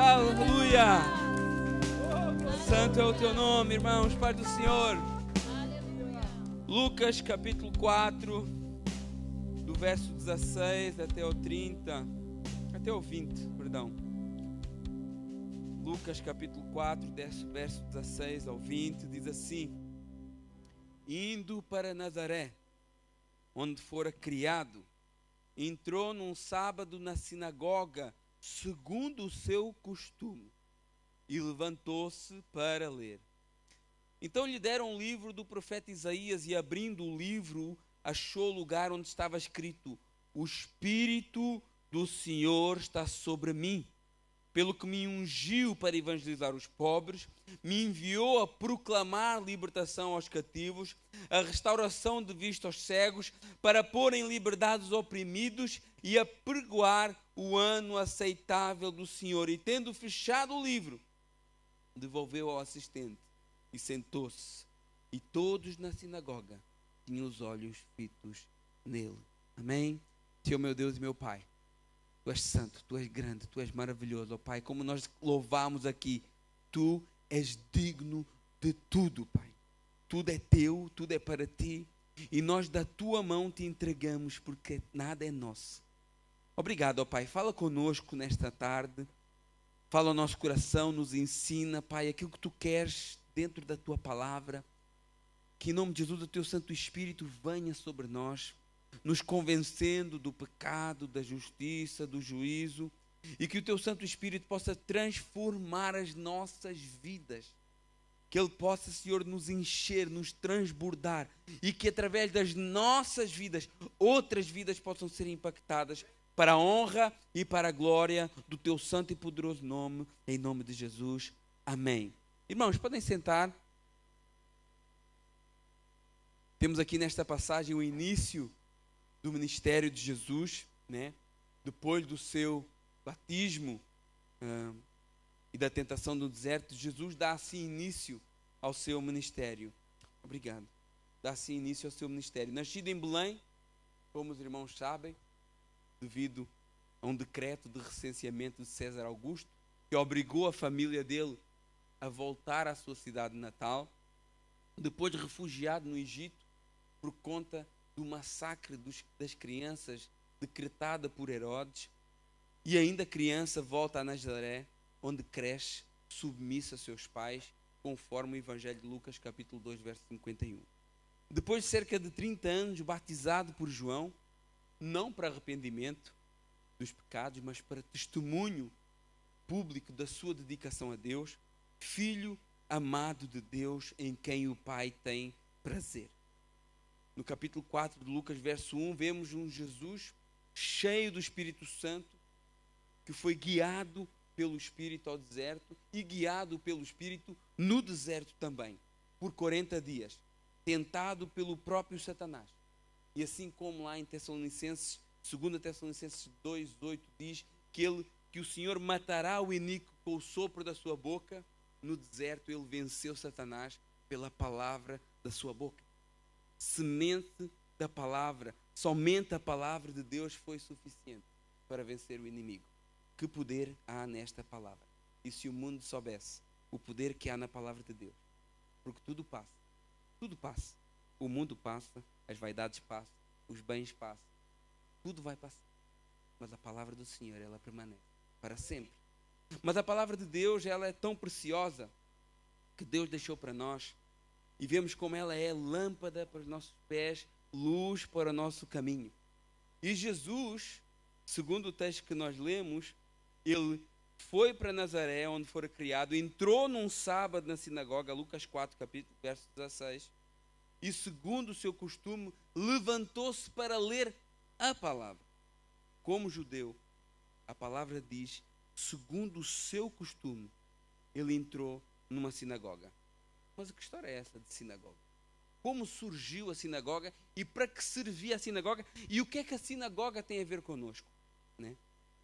aleluia. Santo é o teu nome, irmãos, Pai do Senhor. Lucas capítulo 4, do verso 16 até o 30, até o 20, perdão. Lucas capítulo 4, verso 16 ao 20, diz assim: indo para Nazaré, onde fora criado, entrou num sábado na sinagoga, segundo o seu costume, e levantou-se para ler. Então lhe deram um livro do profeta Isaías, e abrindo o livro, achou o lugar onde estava escrito: o Espírito do Senhor está sobre mim, pelo que me ungiu para evangelizar os pobres, me enviou a proclamar libertação aos cativos, a restauração de vista aos cegos, para pôr em liberdade os oprimidos e a pregoar o ano aceitável do Senhor. E tendo fechado o livro, devolveu ao assistente e sentou-se. E todos na sinagoga tinham os olhos fitos nele. Amém? Senhor meu Deus e meu Pai, Tu és santo, Tu és grande, Tu és maravilhoso, ó Pai. Como nós louvamos aqui, Tu és digno de tudo, Pai. Tudo é Teu, tudo é para Ti. E nós da Tua mão Te entregamos, porque nada é nosso. Obrigado, ó Pai. Fala conosco nesta tarde. Fala ao nosso coração, nos ensina, Pai, aquilo que Tu queres dentro da Tua palavra. Que em nome de Jesus o Teu Santo Espírito venha sobre nós, nos convencendo do pecado, da justiça, do juízo, e que o Teu Santo Espírito possa transformar as nossas vidas, que Ele possa, Senhor, nos encher, nos transbordar, e que através das nossas vidas, outras vidas possam ser impactadas para a honra e para a glória do Teu santo e poderoso nome, em nome de Jesus. Amém. Irmãos, podem sentar. Temos aqui nesta passagem o início do ministério de Jesus, né? Depois do seu batismo e da tentação no deserto, Jesus dá assim início ao seu ministério. Obrigado. Dá assim início ao seu ministério. Nascido em Belém, como os irmãos sabem, devido a um decreto de recenseamento de César Augusto, que obrigou a família dele a voltar à sua cidade natal, depois refugiado no Egito por conta do massacre das crianças decretada por Herodes, e ainda criança volta a Nazaré, onde cresce submissa a seus pais, conforme o Evangelho de Lucas capítulo 2, verso 51. Depois de cerca de 30 anos, batizado por João, não para arrependimento dos pecados, mas para testemunho público da sua dedicação a Deus, filho amado de Deus, em quem o Pai tem prazer. No capítulo 4 de Lucas, verso 1, vemos um Jesus cheio do Espírito Santo, que foi guiado pelo Espírito ao deserto e guiado pelo Espírito no deserto também, por 40 dias, tentado pelo próprio Satanás. E assim como lá em Tessalonicenses, 2 Tessalonicenses 2:8 diz que o Senhor matará o iníquo com o sopro da sua boca, no deserto ele venceu Satanás pela palavra da sua boca. Semente da palavra, somente a palavra de Deus foi suficiente para vencer o inimigo. Que poder há nesta palavra? E se o mundo soubesse o poder que há na palavra de Deus? Porque tudo passa. O mundo passa, as vaidades passam, os bens passam, tudo vai passar. Mas a palavra do Senhor, ela permanece para sempre. Mas a palavra de Deus, ela é tão preciosa que Deus deixou para nós. E vemos como ela é lâmpada para os nossos pés, luz para o nosso caminho. E Jesus, segundo o texto que nós lemos, ele foi para Nazaré, onde fora criado, entrou num sábado na sinagoga, Lucas 4, capítulo, verso 16, e segundo o seu costume, levantou-se para ler a palavra. Como judeu, a palavra diz, segundo o seu costume, ele entrou numa sinagoga. Mas que história é essa de sinagoga? Como surgiu a sinagoga e para que servia a sinagoga? E o que é que a sinagoga tem a ver conosco? Né?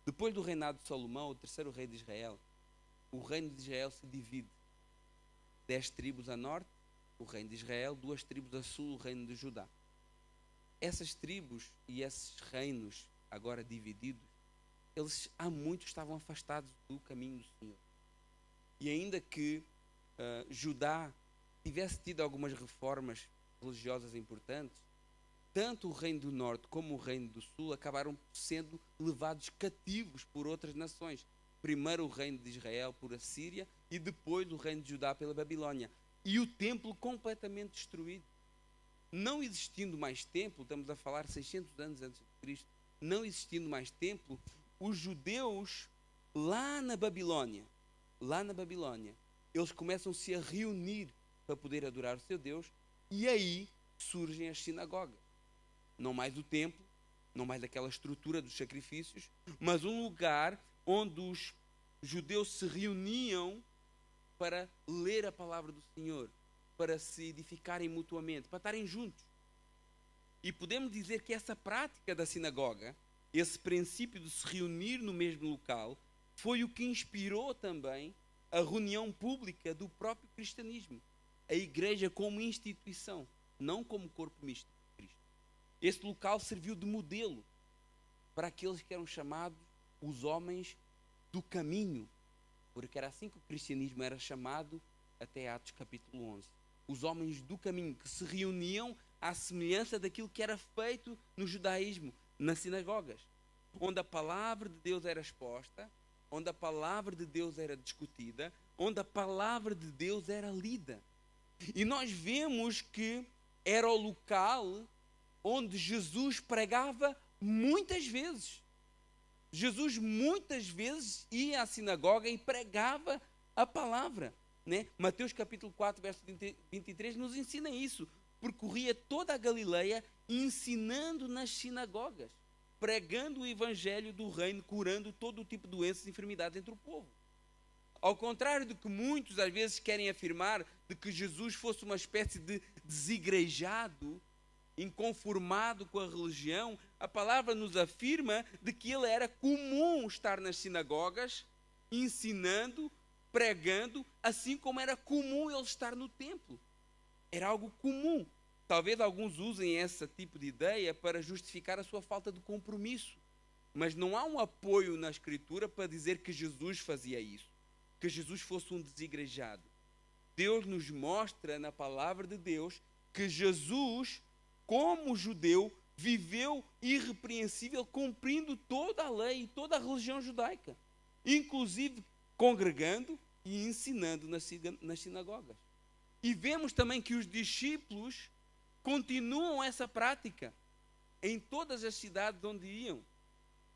Depois do reinado de Salomão, o terceiro rei de Israel, o reino de Israel se divide. 10 tribos a norte, o reino de Israel, 2 tribos a sul, o reino de Judá. Essas tribos e esses reinos agora divididos eles há muito estavam afastados do caminho do Senhor. E ainda que Judá tivesse tido algumas reformas religiosas importantes, tanto o reino do norte como o reino do sul acabaram sendo levados cativos por outras nações. Primeiro o reino de Israel por Assíria e depois o reino de Judá pela Babilônia. E o templo completamente destruído. Não existindo mais templo, estamos a falar 600 anos antes de Cristo, não existindo mais templo, os judeus lá na Babilônia, eles começam-se a reunir para poder adorar o seu Deus, e aí surgem as sinagogas. Não mais o templo, não mais aquela estrutura dos sacrifícios, mas um lugar onde os judeus se reuniam para ler a palavra do Senhor, para se edificarem mutuamente, para estarem juntos. E podemos dizer que essa prática da sinagoga, esse princípio de se reunir no mesmo local, foi o que inspirou também a reunião pública do próprio cristianismo. A igreja como instituição, não como corpo místico de Cristo. Este local serviu de modelo para aqueles que eram chamados os homens do caminho, porque era assim que o cristianismo era chamado até Atos capítulo 11. Os homens do caminho que se reuniam à semelhança daquilo que era feito no judaísmo, nas sinagogas, onde a palavra de Deus era exposta, onde a palavra de Deus era discutida, onde a palavra de Deus era lida. E nós vemos que era o local onde Jesus pregava muitas vezes. Jesus muitas vezes ia à sinagoga e pregava a palavra, né? Mateus capítulo 4, verso 23 nos ensina isso. Percorria toda a Galileia ensinando nas sinagogas, pregando o evangelho do reino, curando todo o tipo de doenças e enfermidades entre o povo. Ao contrário do que muitos às vezes querem afirmar, de que Jesus fosse uma espécie de desigrejado, inconformado com a religião, a palavra nos afirma de que ele era comum estar nas sinagogas, ensinando, pregando, assim como era comum ele estar no templo. Era algo comum. Talvez alguns usem esse tipo de ideia para justificar a sua falta de compromisso. Mas não há um apoio na Escritura para dizer que Jesus fazia isso, que Jesus fosse um desigrejado. Deus nos mostra na palavra de Deus que Jesus, como judeu, viveu irrepreensível, cumprindo toda a lei e toda a religião judaica, inclusive congregando e ensinando nas sinagogas. E vemos também que os discípulos continuam essa prática em todas as cidades onde iam.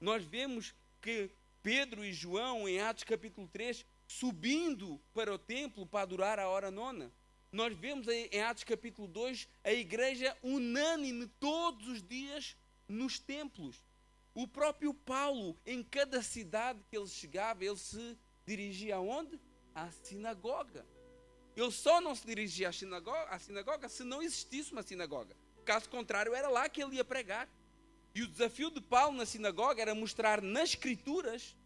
Nós vemos que Pedro e João, em Atos capítulo 3, subindo para o templo para adorar a hora nona. Nós vemos em Atos capítulo 2 a igreja unânime todos os dias nos templos. O próprio Paulo, em cada cidade que ele chegava, ele se dirigia aonde? À sinagoga. Ele só não se dirigia à sinagoga se não existisse uma sinagoga. Caso contrário, era lá que ele ia pregar. E o desafio de Paulo na sinagoga era mostrar nas Escrituras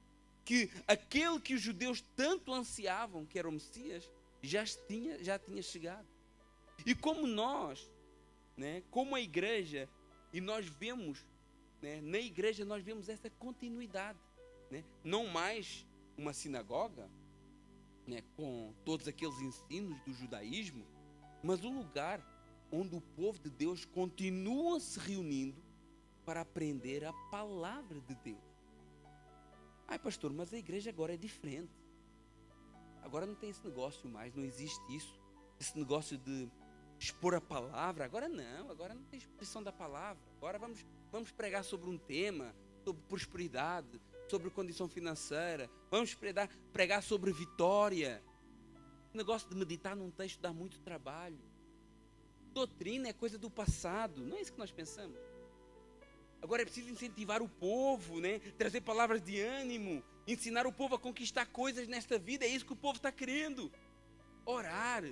que aquele que os judeus tanto ansiavam, que era o Messias, já tinha chegado. E como nós, né, como a igreja, e nós vemos, né, na igreja nós vemos essa continuidade, né, não mais uma sinagoga, né, com todos aqueles ensinos do judaísmo, mas um lugar onde o povo de Deus continua se reunindo para aprender a palavra de Deus. Ai, pastor, mas a igreja agora é diferente. Agora não tem esse negócio mais, não existe isso. Esse negócio de expor a palavra, agora não tem exposição da palavra. Agora vamos pregar sobre um tema, sobre prosperidade, sobre condição financeira. Vamos pregar sobre vitória. O negócio de meditar num texto dá muito trabalho. Doutrina é coisa do passado, não é isso que nós pensamos. Agora é preciso incentivar o povo, né? Trazer palavras de ânimo, ensinar o povo a conquistar coisas nesta vida. É isso que o povo está querendo. Orar.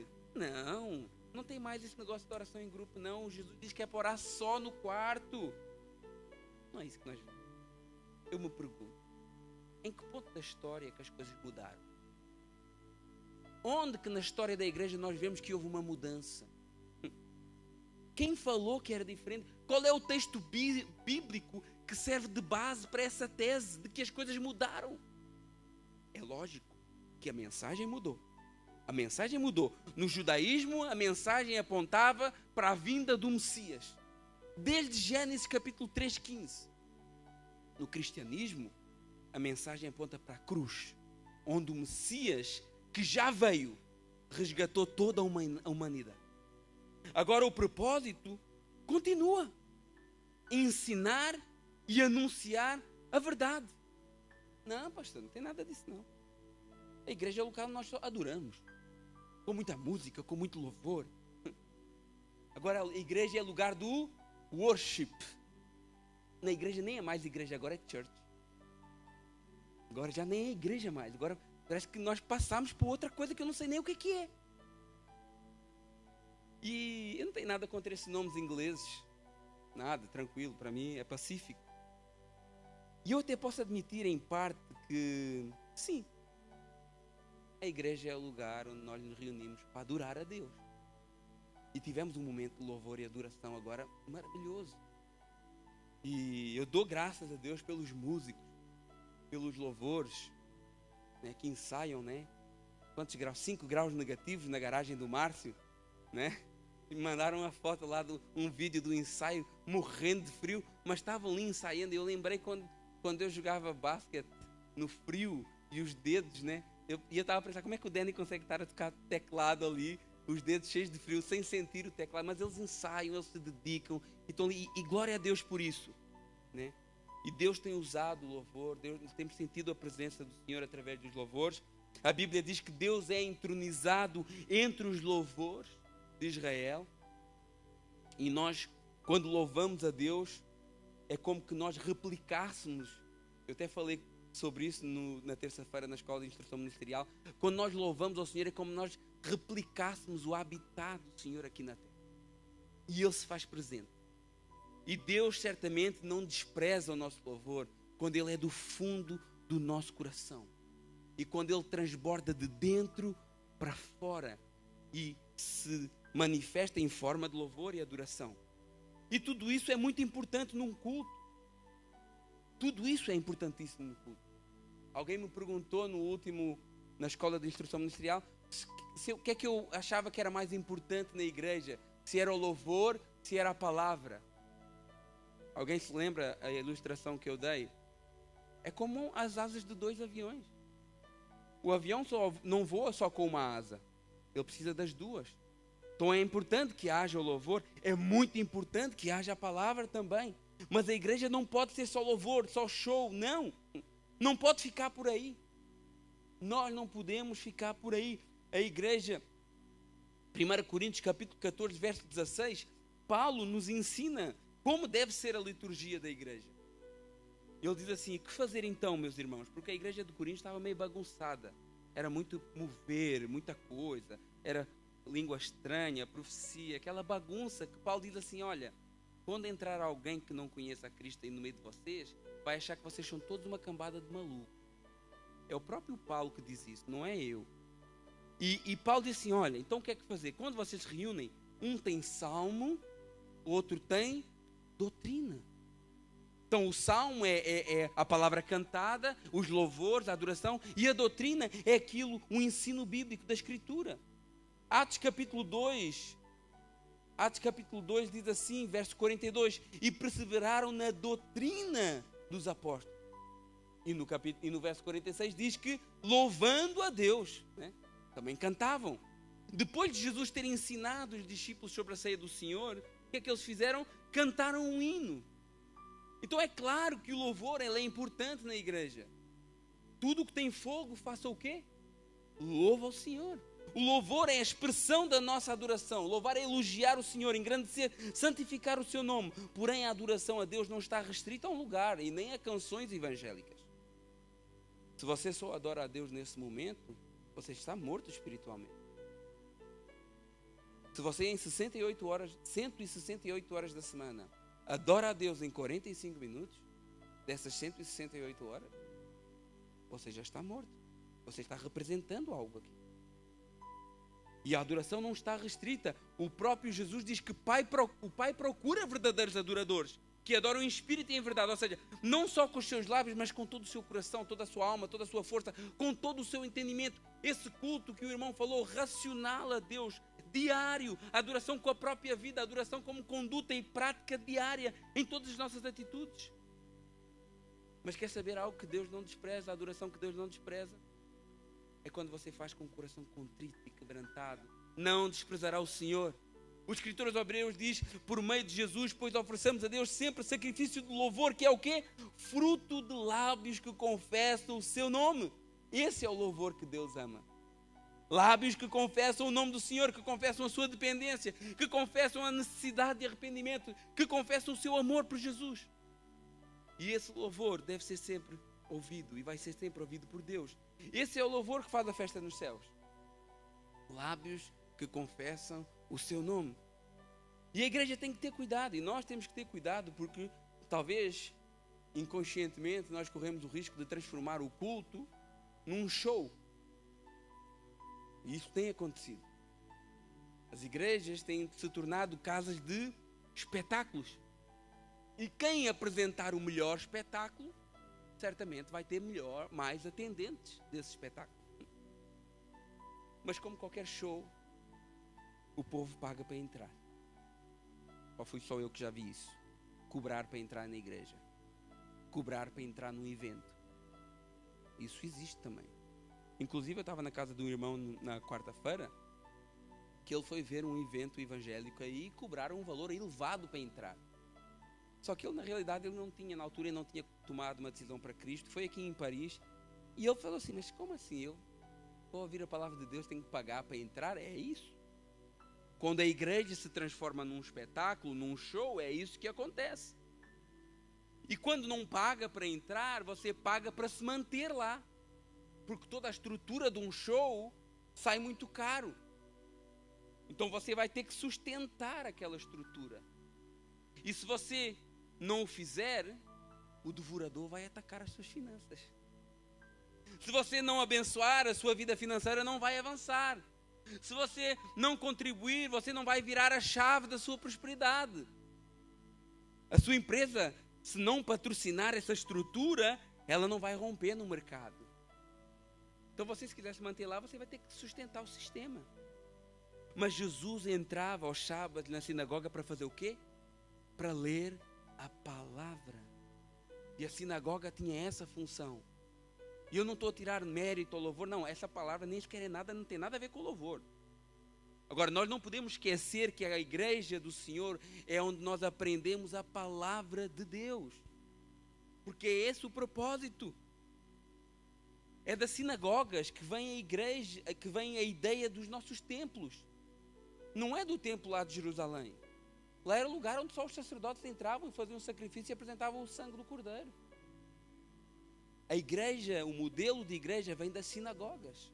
Não tem mais esse negócio de oração em grupo, não. Jesus diz que é para orar só no quarto. Não é isso que nós vemos. Eu me pergunto, em que ponto da história que as coisas mudaram? Onde que na história da igreja nós vemos que houve uma mudança? Quem falou que era diferente? Qual é o texto bíblico que serve de base para essa tese de que as coisas mudaram. É lógico que a mensagem mudou. A mensagem mudou. No judaísmo, a mensagem apontava para a vinda do Messias. Desde Gênesis capítulo 3:15. No cristianismo, a mensagem aponta para a cruz, onde o Messias, que já veio, resgatou toda a humanidade. Agora o propósito continua: ensinar e anunciar a verdade. Não, pastor, não tem nada disso não. A igreja é o lugar onde nós só adoramos, com muita música, com muito louvor. Agora a igreja é lugar do worship. Na igreja nem é mais igreja, agora é church. Agora já nem é igreja mais. Agora parece que nós passamos por outra coisa que eu não sei nem o que é. E eu não tenho nada contra esses nomes ingleses. Nada, tranquilo, para mim é pacífico. E eu até posso admitir em parte que, sim, a igreja é o lugar onde nós nos reunimos para adorar a Deus. E tivemos um momento de louvor e adoração agora maravilhoso. E eu dou graças a Deus pelos músicos, pelos louvores, né, que ensaiam, né? Quantos graus? 5 graus negativos na garagem do Márcio, né? E mandaram uma foto lá, um vídeo do ensaio, morrendo de frio, mas estavam ali ensaiando. E eu lembrei quando eu jogava basquete no frio e os dedos, né? Eu estava a pensar, como é que o Danny consegue estar a tocar teclado ali, os dedos cheios de frio, sem sentir o teclado, mas eles ensaiam, eles se dedicam, e glória a Deus por isso, né? E Deus tem usado o louvor, Deus tem sentido a presença do Senhor através dos louvores. A Bíblia diz que Deus é entronizado entre os louvores de Israel, e nós, quando louvamos a Deus, é como que nós replicássemos, eu até falei sobre isso na terça-feira na escola de instrução ministerial, quando nós louvamos ao Senhor é como nós replicássemos o habitat do Senhor aqui na terra, e Ele se faz presente. E Deus certamente não despreza o nosso louvor quando Ele é do fundo do nosso coração, e quando Ele transborda de dentro para fora e se manifesta em forma de louvor e adoração. E tudo isso é muito importante num culto. Tudo isso é importantíssimo no culto. Alguém me perguntou na escola de instrução ministerial, o que é que eu achava que era mais importante na igreja, se era o louvor, se era a palavra. Alguém se lembra a ilustração que eu dei? É como as asas de 2 aviões. O avião não voa só com uma asa, ele precisa das duas. Então é importante que haja o louvor, é muito importante que haja a palavra também. Mas a igreja não pode ser só louvor, só show, não. Não pode ficar por aí. Nós não podemos ficar por aí. A igreja, 1 Coríntios capítulo 14, verso 16, Paulo nos ensina como deve ser a liturgia da igreja. Ele diz assim: o que fazer então, meus irmãos? Porque a igreja de Corinto estava meio bagunçada. Era muito mover, muita coisa. Era língua estranha, profecia, aquela bagunça que Paulo diz assim: olha, quando entrar alguém que não conheça a Cristo aí no meio de vocês, vai achar que vocês são todos uma cambada de maluco. É o próprio Paulo que diz isso, não é eu. E Paulo diz assim: olha, então o que é que fazer? Quando vocês se reúnem, um tem salmo, o outro tem doutrina. Então o salmo é a palavra cantada, os louvores, a adoração, e a doutrina é aquilo, o ensino bíblico da Escritura. Atos capítulo 2 diz assim, verso 42, e perseveraram na doutrina dos apóstolos. E no verso 46 diz que louvando a Deus, né? Também cantavam. Depois de Jesus ter ensinado os discípulos sobre a ceia do Senhor, o que é que eles fizeram? Cantaram um hino. Então é claro que o louvor é importante na igreja. Tudo que tem fogo, faça o quê? Louva ao Senhor. O louvor é a expressão da nossa adoração. Louvar é elogiar o Senhor, engrandecer, santificar o seu nome. Porém, a adoração a Deus não está restrita a um lugar e nem a canções evangélicas. Se você só adora a Deus nesse momento, você está morto espiritualmente. Se você em 168 horas da semana adora a Deus em 45 minutos, dessas 168 horas, você já está morto. Você está representando algo aqui. E a adoração não está restrita. O próprio Jesus diz que o Pai procura verdadeiros adoradores que adoram em espírito e em verdade, ou seja, não só com os seus lábios, mas com todo o seu coração, toda a sua alma, toda a sua força, com todo o seu entendimento. Esse culto que o irmão falou, racional a Deus, diário, a adoração com a própria vida, a adoração como conduta e prática diária em todas as nossas atitudes. Mas quer saber algo que Deus não despreza, a adoração que Deus não despreza? É quando você faz com o coração contrito e quebrantado. Não desprezará o Senhor. O escritor aos Hebreus diz, por meio de Jesus, pois oferecemos a Deus sempre sacrifício de louvor, que é o quê? Fruto de lábios que confessam o seu nome. Esse é o louvor que Deus ama. Lábios que confessam o nome do Senhor, que confessam a sua dependência, que confessam a necessidade de arrependimento, que confessam o seu amor por Jesus. E esse louvor deve ser sempre ouvido e vai ser sempre ouvido por Deus. Esse é o louvor que faz a festa nos céus. Lábios que confessam o seu nome. E a igreja tem que ter cuidado, e nós temos que ter cuidado, porque talvez inconscientemente nós corremos o risco de transformar o culto num show. E isso tem acontecido. As igrejas têm se tornado casas de espetáculos. E quem apresentar o melhor espetáculo, certamente vai ter mais atendentes desse espetáculo. Mas como qualquer show, o povo paga para entrar. Ou fui só eu que já vi isso? Cobrar para entrar na igreja. Cobrar para entrar num evento. Isso existe também. Inclusive eu estava na casa de um irmão na quarta-feira, que ele foi ver um evento evangélico aí e cobraram um valor elevado para entrar. Só que ele, na realidade, na altura, ele não tinha tomado uma decisão para Cristo. Foi aqui em Paris. E ele falou assim, mas como assim? Eu vou ouvir a palavra de Deus, tenho que pagar para entrar? É isso? Quando a igreja se transforma num espetáculo, num show, é isso que acontece. E quando não paga para entrar, você paga para se manter lá. Porque toda a estrutura de um show sai muito caro. Então você vai ter que sustentar aquela estrutura. E se você não o fizer, o devorador vai atacar as suas finanças. Se você não abençoar, a sua vida financeira não vai avançar. Se você não contribuir, você não vai virar a chave da sua prosperidade. A sua empresa, se não patrocinar essa estrutura, ela não vai romper no mercado. Então você, se quiser se manter lá, você vai ter que sustentar o sistema. Mas Jesus entrava aos sábados na sinagoga para fazer o quê? Para ler a palavra. E a sinagoga tinha essa função. E eu não estou a tirar mérito ao louvor, não. Essa palavra nem sequer é nada, não tem nada a ver com o louvor. Agora, nós não podemos esquecer que a igreja do Senhor é onde nós aprendemos a palavra de Deus. Porque é esse o propósito. É das sinagogas que vem a igreja, que vem a ideia dos nossos templos. Não é do templo lá de Jerusalém. Lá era o lugar onde só os sacerdotes entravam e faziam um sacrifício e apresentavam o sangue do cordeiro. A igreja, o modelo de igreja vem das sinagogas,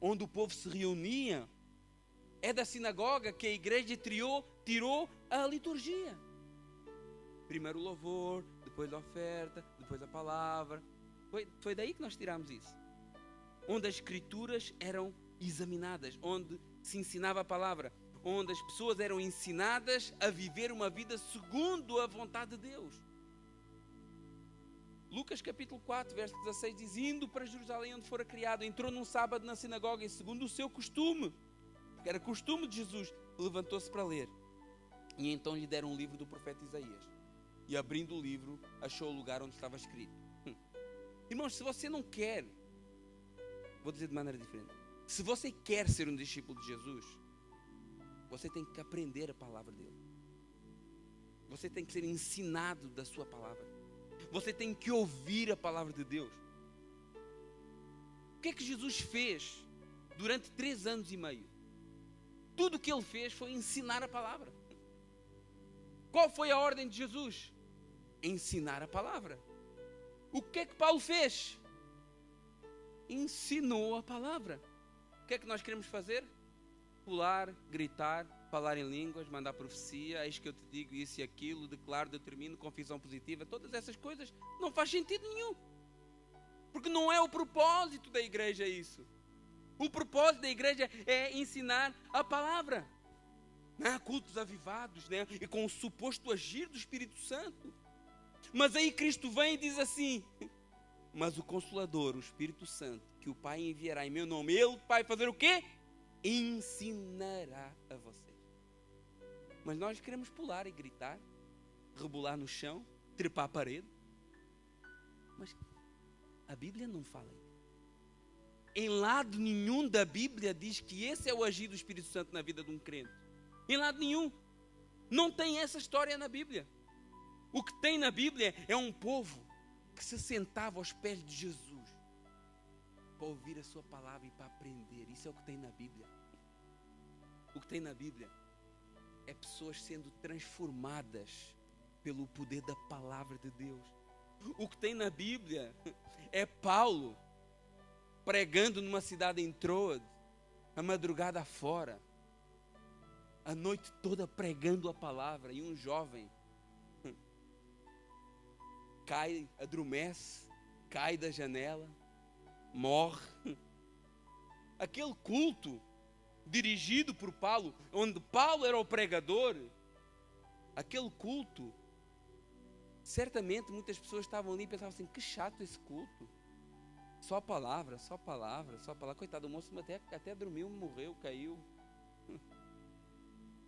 onde o povo se reunia. É da sinagoga que a igreja tirou a liturgia. Primeiro o louvor, depois a oferta, depois a palavra. Foi daí que nós tiramos isso. Onde as escrituras eram examinadas, onde se ensinava a palavra, onde as pessoas eram ensinadas a viver uma vida segundo a vontade de Deus. Lucas capítulo 4, verso 16 diz, indo para Jerusalém onde fora criado, entrou num sábado na sinagoga e segundo o seu costume, que era costume de Jesus, levantou-se para ler. E então lhe deram um livro do profeta Isaías. E abrindo o livro, achou o lugar onde estava escrito. Irmãos, se você não quer, vou dizer de maneira diferente, se você quer ser um discípulo de Jesus, você tem que aprender a palavra dele. Você tem que ser ensinado da sua palavra. Você tem que ouvir a palavra de Deus. O que é que Jesus fez durante 3 anos e meio? Tudo o que ele fez foi ensinar a palavra. Qual foi a ordem de Jesus? Ensinar a palavra. O que é que Paulo fez? Ensinou a palavra. O que é que nós queremos fazer? Pular, gritar, falar em línguas, mandar profecia, eis que eu te digo isso e aquilo, declaro, determino, confissão positiva, todas essas coisas não faz sentido nenhum. Porque não é o propósito da igreja isso. O propósito da igreja é ensinar a palavra. cultos avivados, né? E com o suposto agir do Espírito Santo. Mas aí Cristo vem e diz assim: mas o Consolador, o Espírito Santo, que o Pai enviará em meu nome, Ele, Pai, fazer o quê? Ensinará a vocês. Mas nós queremos pular e gritar, rebolar no chão, trepar a parede. Mas a Bíblia não fala isso. Em lado nenhum da Bíblia diz que esse é o agir do Espírito Santo na vida de um crente. Em lado nenhum. Não tem essa história na Bíblia. O que tem na Bíblia é um povo que se sentava aos pés de Jesus para ouvir a sua palavra e para aprender. Isso é o que tem na Bíblia. O que tem na Bíblia é pessoas sendo transformadas pelo poder da palavra de Deus. O que tem na Bíblia é Paulo pregando numa cidade em Troade, a madrugada fora, a noite toda pregando a palavra, e um jovem cai, adormece, cai da janela, morre. Aquele culto dirigido por Paulo, onde Paulo era o pregador, aquele culto, certamente muitas pessoas estavam ali e pensavam assim: que chato esse culto, só palavra, só palavra, só palavra. Coitado, o moço até dormiu, morreu, caiu.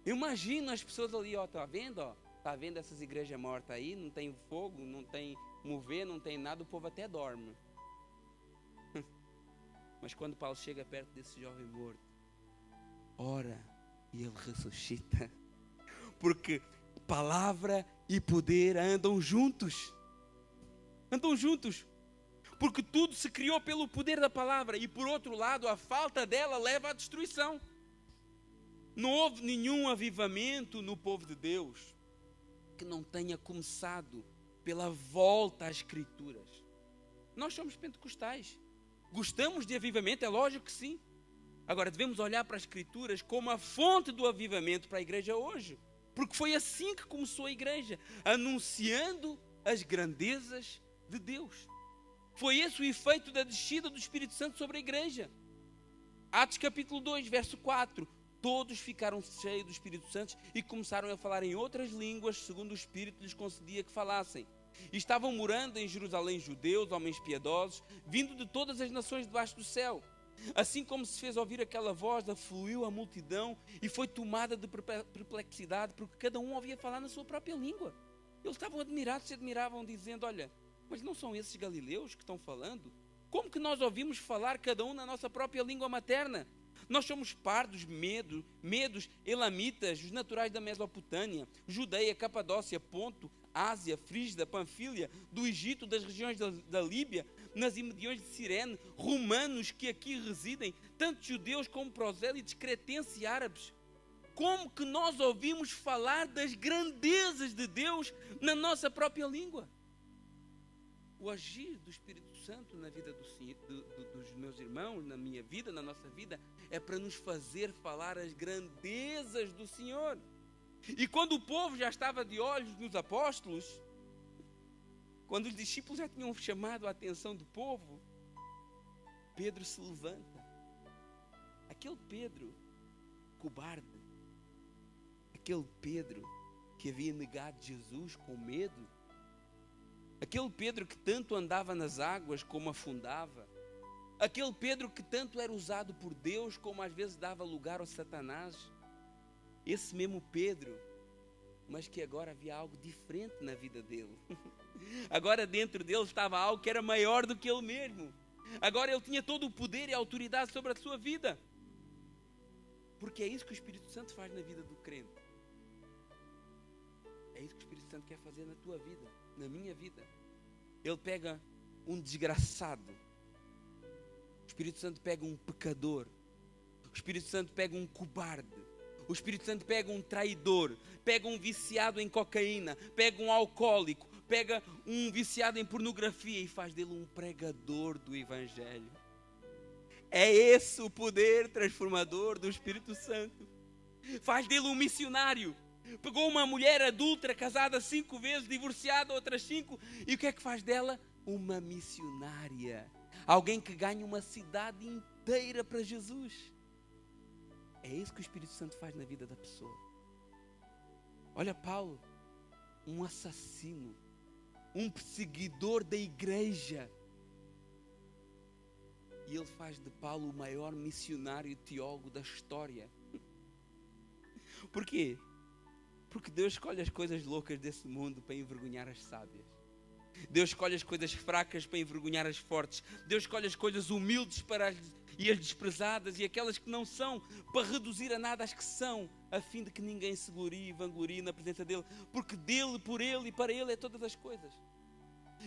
Imagina as pessoas ali, ó, tá vendo, ó? Tá vendo essas igrejas mortas aí? Não tem fogo, não tem mover, não tem nada, o povo até dorme. Mas quando Paulo chega perto desse jovem morto, ora e ele ressuscita. Porque palavra e poder andam juntos. Andam juntos. Porque tudo se criou pelo poder da palavra. E por outro lado, a falta dela leva à destruição. Não houve nenhum avivamento no povo de Deus que não tenha começado pela volta às Escrituras. Nós somos pentecostais. Gostamos de avivamento? É lógico que sim. Agora devemos olhar para as Escrituras como a fonte do avivamento para a igreja hoje. Porque foi assim que começou a igreja, anunciando as grandezas de Deus. Foi esse o efeito da descida do Espírito Santo sobre a igreja. Atos capítulo 2, verso 4. Todos ficaram cheios do Espírito Santo e começaram a falar em outras línguas, segundo o Espírito lhes concedia que falassem. E estavam morando em Jerusalém judeus, homens piedosos, vindo de todas as nações debaixo do céu. Assim como se fez ouvir aquela voz, afluiu a multidão e foi tomada de perplexidade, porque cada um ouvia falar na sua própria língua. Eles estavam admirados, se admiravam, dizendo: olha, mas não são esses galileus que estão falando? Como que nós ouvimos falar cada um na nossa própria língua materna? Nós somos pardos, medos, elamitas, os naturais da Mesopotâmia, Judeia, Capadócia, Ponto, Ásia, Frígida, Panfília, do Egito, das regiões da Líbia, nas imediações de Cirene, romanos que aqui residem, tanto judeus como prosélitos, cretenses e árabes. Como que nós ouvimos falar das grandezas de Deus na nossa própria língua? O agir do Espírito Santo na vida dos meus irmãos, na minha vida, na nossa vida, é para nos fazer falar as grandezas do Senhor. E quando o povo já estava de olhos nos apóstolos, quando os discípulos já tinham chamado a atenção do povo, Pedro se levanta. Aquele Pedro cobarde, aquele Pedro que havia negado Jesus com medo, aquele Pedro que tanto andava nas águas como afundava, aquele Pedro que tanto era usado por Deus como às vezes dava lugar ao Satanás, esse mesmo Pedro, mas que agora havia algo diferente na vida dele. Agora dentro dele estava algo que era maior do que ele mesmo. Agora ele tinha todo o poder e a autoridade sobre a sua vida. Porque é isso que o Espírito Santo faz na vida do crente. É isso que o Espírito Santo quer fazer na tua vida, na minha vida. Ele pega um desgraçado. O Espírito Santo pega um pecador. O Espírito Santo pega um cobarde. O Espírito Santo pega um traidor, pega um viciado em cocaína, pega um alcoólico, pega um viciado em pornografia e faz dele um pregador do Evangelho. É esse o poder transformador do Espírito Santo. Faz dele um missionário. Pegou uma mulher adúltera, casada 5 vezes, divorciada outras 5, e o que é que faz dela? Uma missionária. Alguém que ganha uma cidade inteira para Jesus. É isso que o Espírito Santo faz na vida da pessoa. Olha Paulo, um assassino, um perseguidor da igreja. E ele faz de Paulo o maior missionário e teólogo da história. Por quê? Porque Deus escolhe as coisas loucas desse mundo para envergonhar as sábias. Deus escolhe as coisas fracas para envergonhar as fortes. Deus escolhe as coisas humildes e as desprezadas e aquelas que não são, para reduzir a nada as que são, a fim de que ninguém se glorie e vanglorie na presença dele. Porque dele, por ele e para ele é todas as coisas.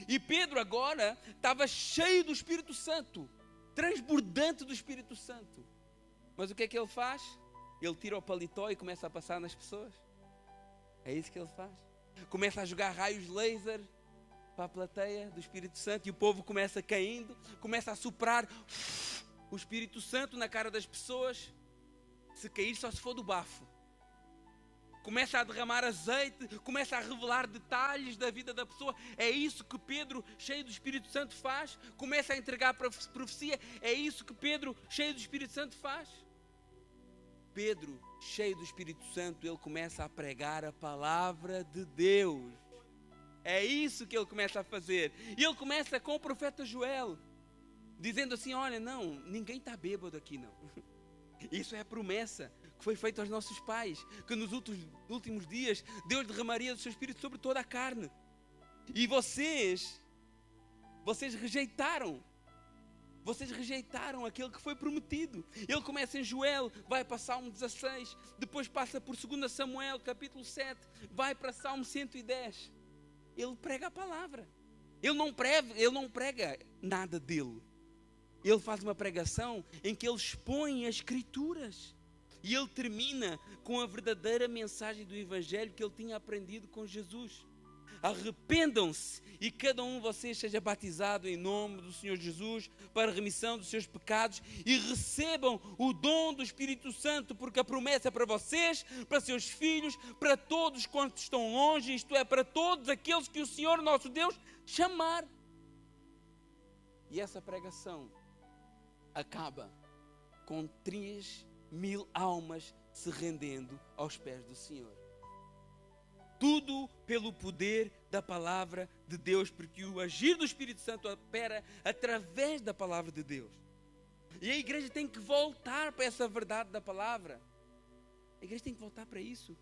E Pedro agora estava cheio do Espírito Santo, transbordante do Espírito Santo. Mas o que é que ele faz? Ele tira o paletó e começa a passar nas pessoas. É isso que ele faz. Começa a jogar raios laser para a plateia do Espírito Santo e o povo começa caindo, começa a soprar o Espírito Santo na cara das pessoas. Se cair só se for do bafo. Começa a derramar azeite, começa a revelar detalhes da vida da pessoa. É isso que Pedro, cheio do Espírito Santo, faz. Começa a entregar profecia. É isso que Pedro, cheio do Espírito Santo, faz. Pedro, cheio do Espírito Santo, ele começa a pregar a palavra de Deus. É isso que ele começa a fazer. E ele começa com o profeta Joel, dizendo assim, olha, não, ninguém está bêbado aqui não. Isso é a promessa que foi feita aos nossos pais, que nos últimos dias Deus derramaria do seu Espírito sobre toda a carne. E vocês rejeitaram aquele que foi prometido. Ele começa em Joel, vai para Salmo 16, depois passa por 2 Samuel, capítulo 7, vai para Salmo 110. Ele prega a palavra. Ele não prega nada dele. Ele faz uma pregação em que ele expõe as Escrituras. E ele termina com a verdadeira mensagem do Evangelho que ele tinha aprendido com Jesus. Arrependam-se e cada um de vocês seja batizado em nome do Senhor Jesus para a remissão dos seus pecados e recebam o dom do Espírito Santo, porque a promessa é para vocês, para seus filhos, para todos quantos estão longe, isto é, para todos aqueles que o Senhor nosso Deus chamar. E essa pregação acaba com 3.000 almas se rendendo aos pés do Senhor. Tudo pelo poder da palavra de Deus, porque o agir do Espírito Santo opera através da palavra de Deus. E a igreja tem que voltar para essa verdade da palavra. A igreja tem que voltar para isso.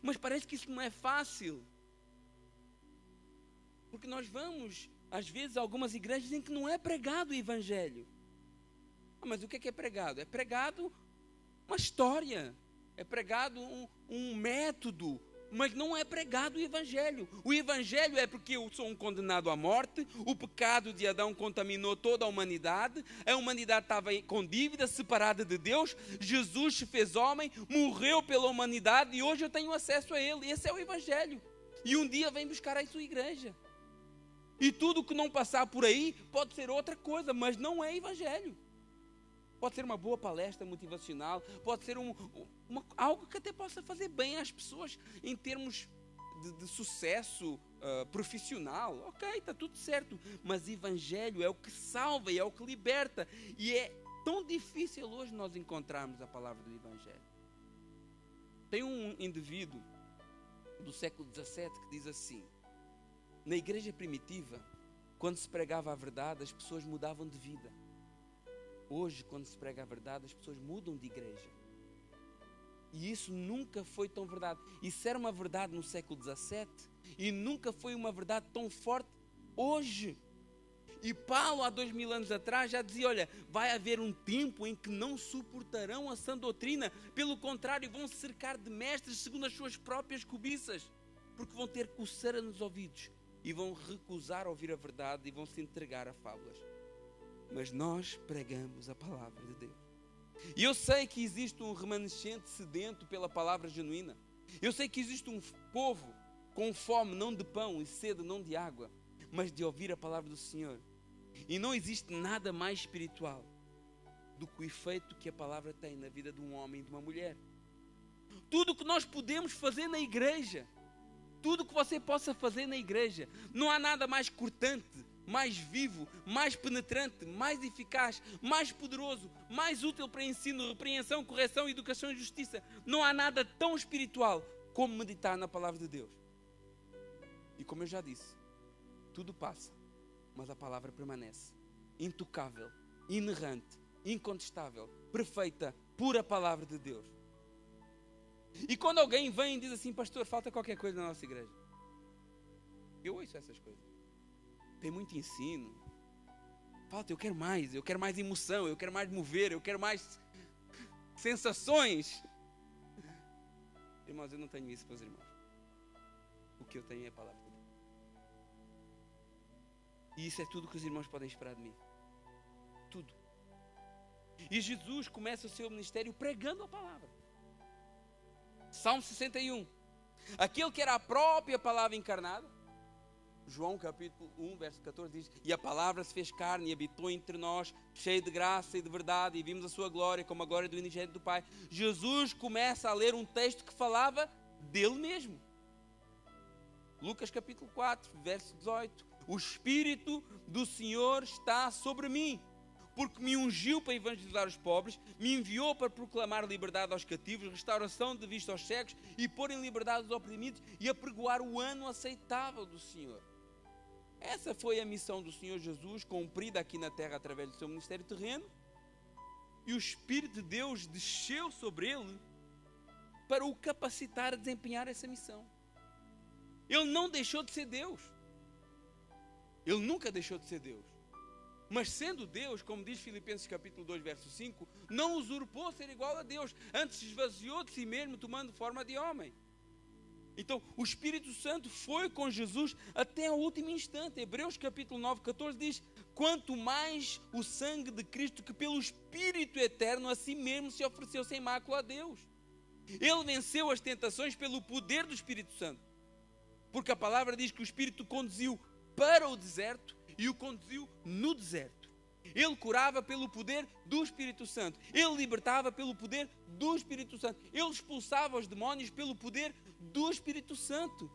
Mas parece que isso não é fácil. Porque nós vamos, às vezes, a algumas igrejas em que não é pregado o Evangelho. Mas o que é pregado? É pregado uma história. É pregado um método. Mas não é pregado o Evangelho. O Evangelho é porque eu sou um condenado à morte, o pecado de Adão contaminou toda a humanidade estava com dívida, separada de Deus, Jesus se fez homem, morreu pela humanidade e hoje eu tenho acesso a Ele. Esse é o Evangelho. E um dia vem buscar a sua igreja. E tudo que não passar por aí pode ser outra coisa, mas não é Evangelho. Pode ser uma boa palestra motivacional, pode ser algo que até possa fazer bem às pessoas em termos de sucesso profissional. Ok, está tudo certo, mas Evangelho é o que salva e é o que liberta. E é tão difícil hoje nós encontrarmos a palavra do Evangelho. Tem um indivíduo do século XVII que diz assim: na igreja primitiva, quando se pregava a verdade, as pessoas mudavam de vida. Hoje, quando se prega a verdade, as pessoas mudam de igreja. E isso nunca foi tão verdade. Isso era uma verdade no século XVII e nunca foi uma verdade tão forte hoje. E Paulo, há 2000 anos atrás, já dizia, olha, vai haver um tempo em que não suportarão a sã doutrina. Pelo contrário, vão se cercar de mestres segundo as suas próprias cobiças. Porque vão ter coceira nos ouvidos e vão recusar ouvir a verdade e vão se entregar a fábulas. Mas nós pregamos a palavra de Deus. E eu sei que existe um remanescente sedento pela palavra genuína. Eu sei que existe um povo com fome não de pão e sede não de água, mas de ouvir a palavra do Senhor. E não existe nada mais espiritual do que o efeito que a palavra tem na vida de um homem e de uma mulher. Tudo que nós podemos fazer na igreja, tudo que você possa fazer na igreja, não há nada mais cortante, mais vivo, mais penetrante, mais eficaz, mais poderoso, mais útil para ensino, repreensão, correção, educação e justiça. Não há nada tão espiritual como meditar na palavra de Deus. E como eu já disse, tudo passa, mas a palavra permanece. Intocável, inerrante, incontestável, perfeita, pura palavra de Deus. E quando alguém vem e diz assim: pastor, falta qualquer coisa na nossa igreja, eu ouço essas coisas. Tem muito ensino. Falta, eu quero mais emoção, eu quero mais mover, eu quero mais sensações. Irmãos, eu não tenho isso para os irmãos. O que eu tenho é a palavra de Deus. E isso é tudo que os irmãos podem esperar de mim. Tudo. E Jesus começa o seu ministério pregando a palavra. Salmo 61. Aquele que era a própria palavra encarnada. João capítulo 1, verso 14 diz: e a palavra se fez carne e habitou entre nós, cheio de graça e de verdade, e vimos a sua glória como a glória do unigênito do Pai. Jesus começa a ler um texto que falava dele mesmo. Lucas capítulo 4, verso 18. O Espírito do Senhor está sobre mim, porque me ungiu para evangelizar os pobres, me enviou para proclamar liberdade aos cativos, restauração de vista aos cegos e pôr em liberdade os oprimidos e apregoar o ano aceitável do Senhor. Essa foi a missão do Senhor Jesus, cumprida aqui na terra através do seu ministério terreno. E o Espírito de Deus desceu sobre ele para o capacitar a desempenhar essa missão. Ele não deixou de ser Deus. Ele nunca deixou de ser Deus. Mas sendo Deus, como diz Filipenses capítulo 2, verso 5, não usurpou ser igual a Deus, antes esvaziou de si mesmo, tomando forma de homem. Então, o Espírito Santo foi com Jesus até o último instante. Hebreus capítulo 9, 14 diz: quanto mais o sangue de Cristo, que pelo Espírito eterno a si mesmo se ofereceu sem mácula a Deus. Ele venceu as tentações pelo poder do Espírito Santo. Porque a palavra diz que o Espírito conduziu para o deserto e o conduziu no deserto. Ele curava pelo poder do Espírito Santo. Ele libertava pelo poder do Espírito Santo. Ele expulsava os demónios pelo poder do Espírito Santo.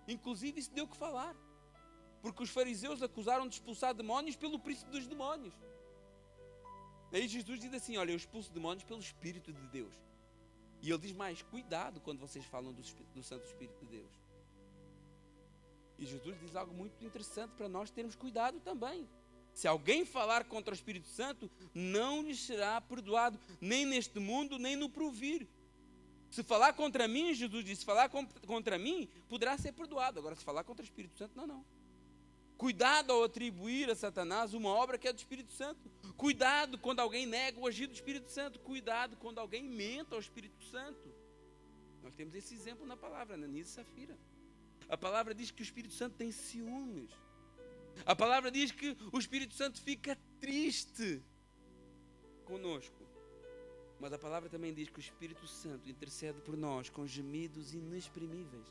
Inclusive isso deu o que falar. Porque os fariseus acusaram de expulsar demónios pelo príncipe dos demónios. Aí Jesus diz assim: olha, eu expulso demónios pelo Espírito de Deus. E ele diz mais: cuidado quando vocês falam do Santo Espírito de Deus. E Jesus diz algo muito interessante para nós termos cuidado também. Se alguém falar contra o Espírito Santo, não lhe será perdoado, nem neste mundo, nem no porvir. Se falar contra mim, Jesus disse, se falar contra mim, poderá ser perdoado. Agora, se falar contra o Espírito Santo, não. Cuidado ao atribuir a Satanás uma obra que é do Espírito Santo. Cuidado quando alguém nega o agir do Espírito Santo. Cuidado quando alguém menta ao Espírito Santo. Nós temos esse exemplo na palavra, Ananias e Safira. A palavra diz que o Espírito Santo tem ciúmes. A palavra diz que o Espírito Santo fica triste conosco. Mas a palavra também diz que o Espírito Santo intercede por nós com gemidos inexprimíveis.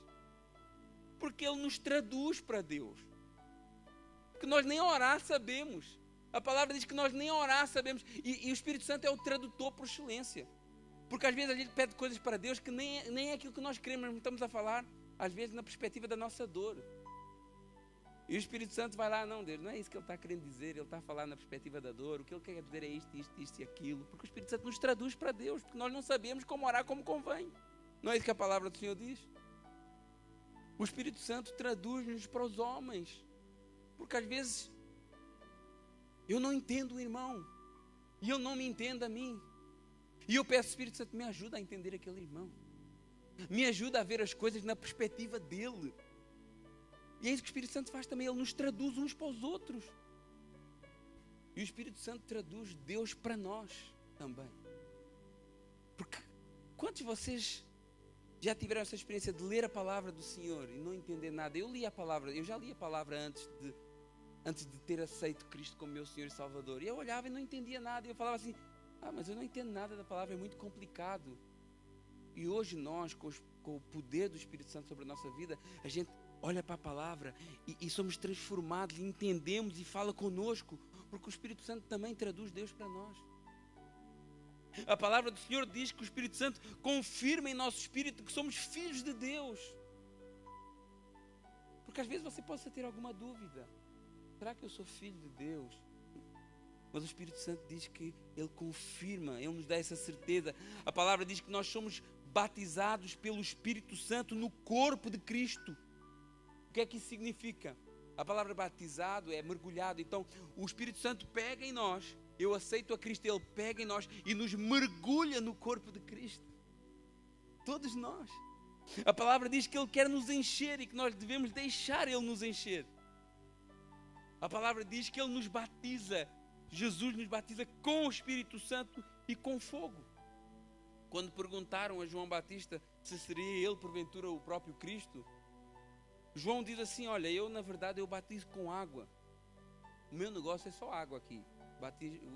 Porque Ele nos traduz para Deus. Porque nós nem orar sabemos. A palavra diz que nós nem orar sabemos. E o Espírito Santo é o tradutor por excelência. Porque às vezes a gente pede coisas para Deus que nem é aquilo que nós queremos, mas não estamos a falar, às vezes, na perspectiva da nossa dor. E o Espírito Santo vai lá: não, Deus, não é isso que Ele está querendo dizer, Ele está a falar na perspectiva da dor, o que Ele quer dizer é isto e aquilo. Porque o Espírito Santo nos traduz para Deus, porque nós não sabemos como orar como convém. Não é isso que a palavra do Senhor diz? O Espírito Santo traduz-nos para os homens. Porque às vezes eu não entendo o irmão, e ele não me entende a mim. E eu peço: Espírito Santo, me ajuda a entender aquele irmão. Me ajuda a ver as coisas na perspectiva dele. E é isso que o Espírito Santo faz também. Ele nos traduz uns para os outros. E o Espírito Santo traduz Deus para nós também. Porque quantos de vocês já tiveram essa experiência de ler a palavra do Senhor e não entender nada? Eu já li a palavra antes de ter aceito Cristo como meu Senhor e Salvador. E eu olhava e não entendia nada. E eu falava assim: mas eu não entendo nada da palavra, é muito complicado. E hoje nós, com o poder do Espírito Santo sobre a nossa vida, a gente olha para a palavra e somos transformados, e entendemos e fala conosco, porque o Espírito Santo também traduz Deus para nós. A palavra do Senhor diz que o Espírito Santo confirma em nosso espírito que somos filhos de Deus. Porque às vezes você possa ter alguma dúvida: será que eu sou filho de Deus? Mas o Espírito Santo diz que Ele confirma, Ele nos dá essa certeza. A palavra diz que nós somos batizados pelo Espírito Santo no corpo de Cristo. O que é que isso significa? A palavra batizado é mergulhado. Então, o Espírito Santo pega em nós, eu aceito a Cristo, Ele pega em nós e nos mergulha no corpo de Cristo. Todos nós. A palavra diz que Ele quer nos encher e que nós devemos deixar Ele nos encher. A palavra diz que Ele nos batiza. Jesus nos batiza com o Espírito Santo e com fogo. Quando perguntaram a João Batista se seria ele, porventura, o próprio Cristo, João diz assim: olha, eu na verdade eu batizo com água. O meu negócio é só água aqui.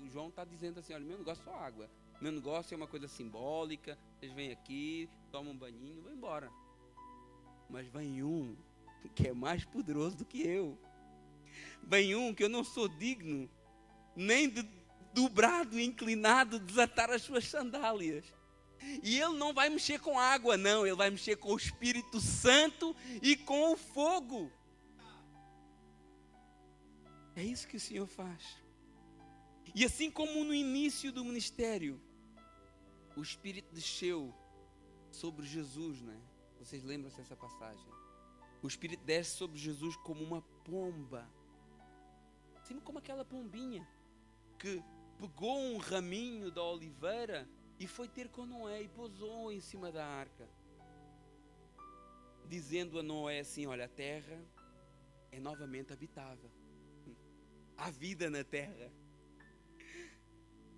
O João está dizendo assim: olha, o meu negócio é só água. O meu negócio é uma coisa simbólica. Vocês vêm aqui, tomam um banhinho, vão embora. Mas vem um que é mais poderoso do que eu. Vem um que eu não sou digno nem de dobrado e inclinado desatar as suas sandálias. E Ele não vai mexer com água, não. Ele vai mexer com o Espírito Santo e com o fogo. É isso que o Senhor faz. E assim como no início do ministério, o Espírito desceu sobre Jesus, né? Vocês lembram-se dessa passagem? O Espírito desce sobre Jesus como uma pomba. Assim como aquela pombinha que pegou um raminho da oliveira e foi ter com Noé e pousou em cima da arca, dizendo a Noé assim: olha, a terra é novamente habitável. Há vida na terra.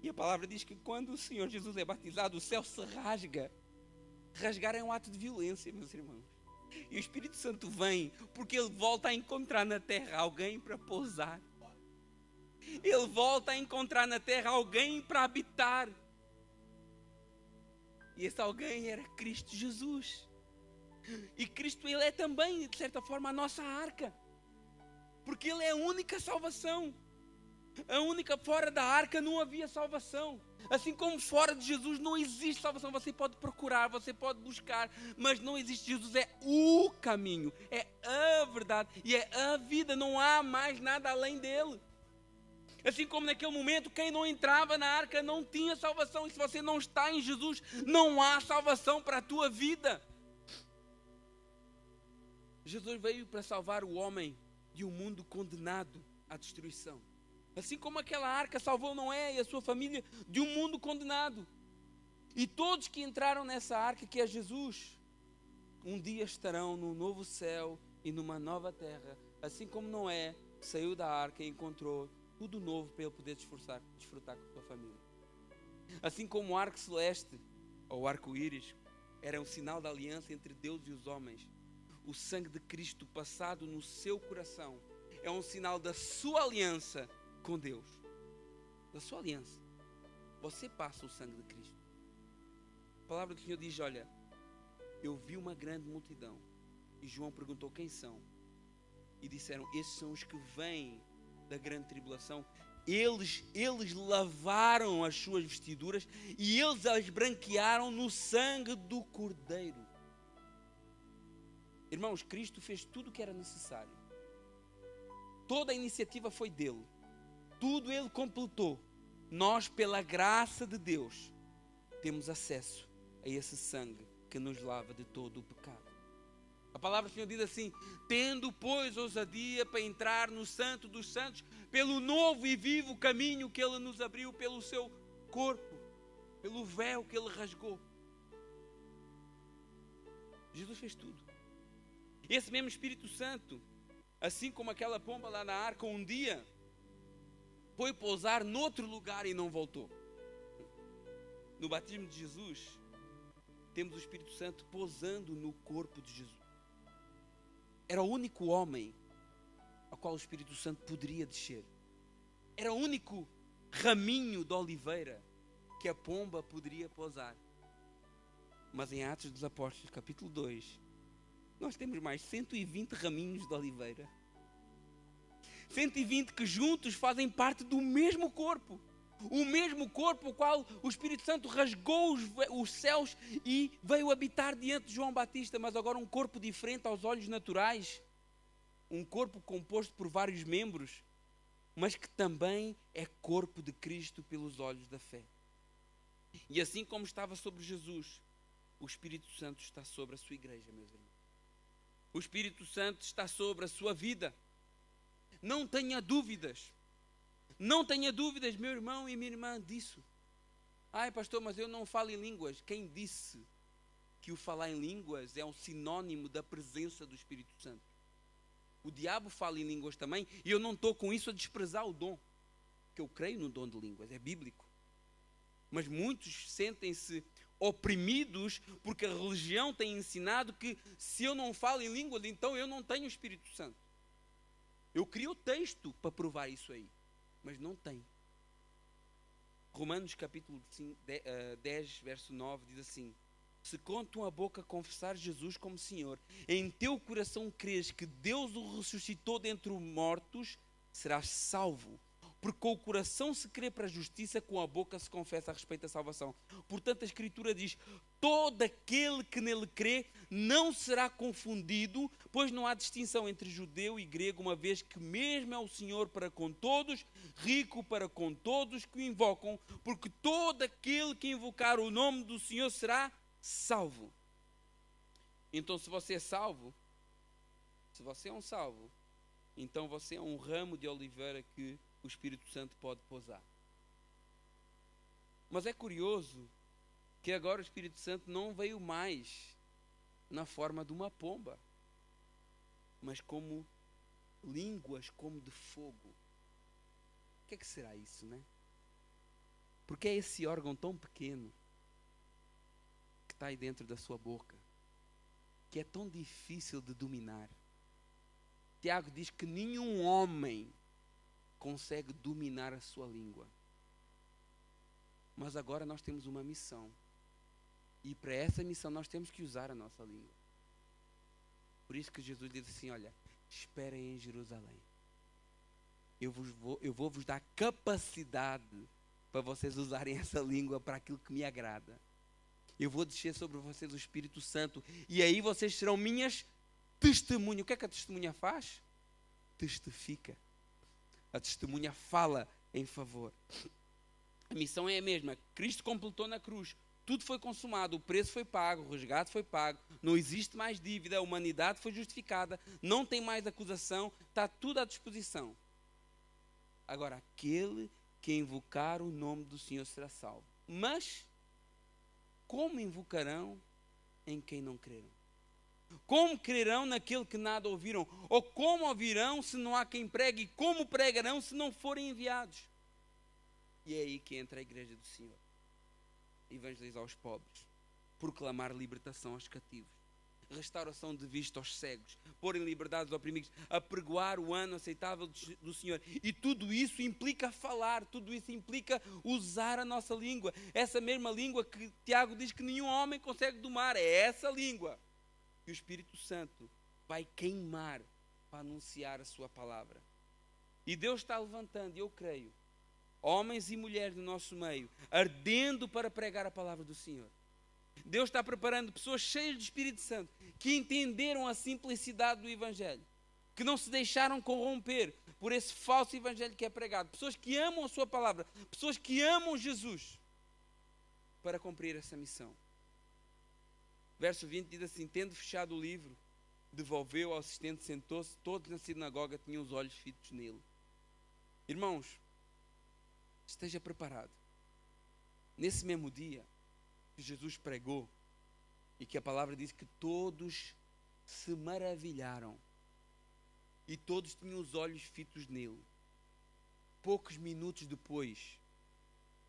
E a palavra diz que quando o Senhor Jesus é batizado, o céu se rasga. Rasgar é um ato de violência, meus irmãos. E o Espírito Santo vem porque Ele volta a encontrar na terra alguém para pousar. Ele volta a encontrar na terra alguém para habitar. E esse alguém era Cristo Jesus. E Cristo, Ele é também, de certa forma, a nossa arca. Porque Ele é a única salvação. A única, fora da arca não havia salvação. Assim como fora de Jesus não existe salvação. Você pode procurar, você pode buscar, mas não existe. Jesus é o caminho, é a verdade e é a vida. Não há mais nada além dele. Assim como naquele momento, quem não entrava na arca não tinha salvação. E se você não está em Jesus, não há salvação para a tua vida. Jesus veio para salvar o homem de um mundo condenado à destruição. Assim como aquela arca salvou Noé e a sua família de um mundo condenado. E todos que entraram nessa arca, que é Jesus, um dia estarão num novo céu e numa nova terra. Assim como Noé saiu da arca e encontrou tudo novo para ele poder desfrutar com a sua família. Assim como o arco celeste, ou o arco-íris, era um sinal da aliança entre Deus e os homens, o sangue de Cristo passado no seu coração é um sinal da sua aliança com Deus. Da sua aliança. Você passa o sangue de Cristo. A palavra do Senhor diz: olha, eu vi uma grande multidão. E João perguntou: quem são? E disseram: esses são os que vêm da grande tribulação. Eles lavaram as suas vestiduras e eles as branquearam no sangue do Cordeiro. Irmãos, Cristo fez tudo o que era necessário. Toda a iniciativa foi dele. Tudo ele completou. Nós, pela graça de Deus, temos acesso a esse sangue que nos lava de todo o pecado. A palavra do Senhor diz assim: tendo, pois, ousadia para entrar no Santo dos Santos, pelo novo e vivo caminho que Ele nos abriu, pelo seu corpo, pelo véu que Ele rasgou. Jesus fez tudo. Esse mesmo Espírito Santo, assim como aquela pomba lá na arca, um dia foi pousar noutro lugar e não voltou. No batismo de Jesus, temos o Espírito Santo pousando no corpo de Jesus. Era o único homem ao qual o Espírito Santo poderia descer. Era o único raminho de oliveira que a pomba poderia pousar. Mas em Atos dos Apóstolos, capítulo 2, nós temos mais 120 raminhos de oliveira. 120 que juntos fazem parte do mesmo corpo. O mesmo corpo, o qual o Espírito Santo rasgou os céus e veio habitar diante de João Batista, mas agora um corpo diferente aos olhos naturais. Um corpo composto por vários membros, mas que também é corpo de Cristo pelos olhos da fé. E assim como estava sobre Jesus, o Espírito Santo está sobre a sua igreja, meus irmãos. O Espírito Santo está sobre a sua vida. Não tenha dúvidas. Não tenha dúvidas, meu irmão e minha irmã, disso. Ai, pastor, mas eu não falo em línguas. Quem disse que o falar em línguas é um sinônimo da presença do Espírito Santo? O diabo fala em línguas também, e eu não estou com isso a desprezar o dom, porque eu creio no dom de línguas, é bíblico. Mas muitos sentem-se oprimidos porque a religião tem ensinado que se eu não falo em línguas, então eu não tenho o Espírito Santo. Eu crio o texto para provar isso aí, mas não tem. Romanos capítulo 10, verso 9 diz assim: se com tua boca confessar Jesus como Senhor, em teu coração creres que Deus o ressuscitou dentre os mortos, serás salvo. Porque com o coração se crê para a justiça, com a boca se confessa a respeito da salvação. Portanto, a Escritura diz: todo aquele que nele crê não será confundido, pois não há distinção entre judeu e grego, uma vez que mesmo é o Senhor para com todos, rico para com todos que o invocam, porque todo aquele que invocar o nome do Senhor será salvo. Então, se você é salvo, se você é um salvo, então você é um ramo de oliveira que o Espírito Santo pode pousar. Mas é curioso que agora o Espírito Santo não veio mais na forma de uma pomba, mas como línguas como de fogo. O que é que será isso, né? Porque é esse órgão tão pequeno que está aí dentro da sua boca, que é tão difícil de dominar. Tiago diz que nenhum homem consegue dominar a sua língua. Mas agora nós temos uma missão. E para essa missão nós temos que usar a nossa língua. Por isso que Jesus diz assim: olha, esperem em Jerusalém. Eu vou vos dar capacidade para vocês usarem essa língua para aquilo que me agrada. Eu vou descer sobre vocês o Espírito Santo. E aí vocês serão minhas testemunhas. O que é que a testemunha faz? Testifica. A testemunha fala em favor. A missão é a mesma. Cristo completou na cruz. Tudo foi consumado. O preço foi pago. O resgate foi pago. Não existe mais dívida. A humanidade foi justificada. Não tem mais acusação. Está tudo à disposição. Agora, aquele que invocar o nome do Senhor será salvo. Mas, como invocarão em quem não creram? Como crerão naquele que nada ouviram? Ou como ouvirão se não há quem pregue? E como pregarão se não forem enviados? E é aí que entra a igreja do Senhor. Evangelizar os pobres, proclamar libertação aos cativos, restauração de vista aos cegos, pôr em liberdade os oprimidos, apregoar o ano aceitável do Senhor. E tudo isso implica falar, tudo isso implica usar a nossa língua. Essa mesma língua que Tiago diz que nenhum homem consegue domar, é essa língua que o Espírito Santo vai queimar para anunciar a sua palavra. E Deus está levantando, e eu creio, homens e mulheres no nosso meio, ardendo para pregar a palavra do Senhor. Deus está preparando pessoas cheias do Espírito Santo, que entenderam a simplicidade do Evangelho, que não se deixaram corromper por esse falso Evangelho que é pregado. Pessoas que amam a sua palavra, pessoas que amam Jesus, para cumprir essa missão. Verso 20 diz assim: tendo fechado o livro, devolveu ao assistente, sentou-se, todos na sinagoga tinham os olhos fitos nele. Irmãos, esteja preparado. Nesse mesmo dia que Jesus pregou, e que a palavra diz que todos se maravilharam, e todos tinham os olhos fitos nele, poucos minutos depois,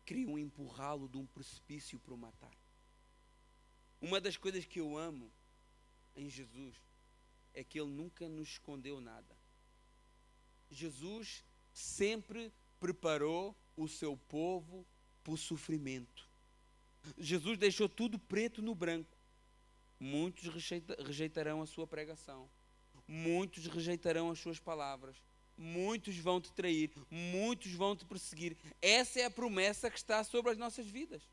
queriam empurrá-lo de um precipício para o matar. Uma das coisas que eu amo em Jesus é que Ele nunca nos escondeu nada. Jesus sempre preparou o seu povo para o sofrimento. Jesus deixou tudo preto no branco. Muitos rejeitarão a sua pregação. Muitos rejeitarão as suas palavras. Muitos vão te trair. Muitos vão te perseguir. Essa é a promessa que está sobre as nossas vidas.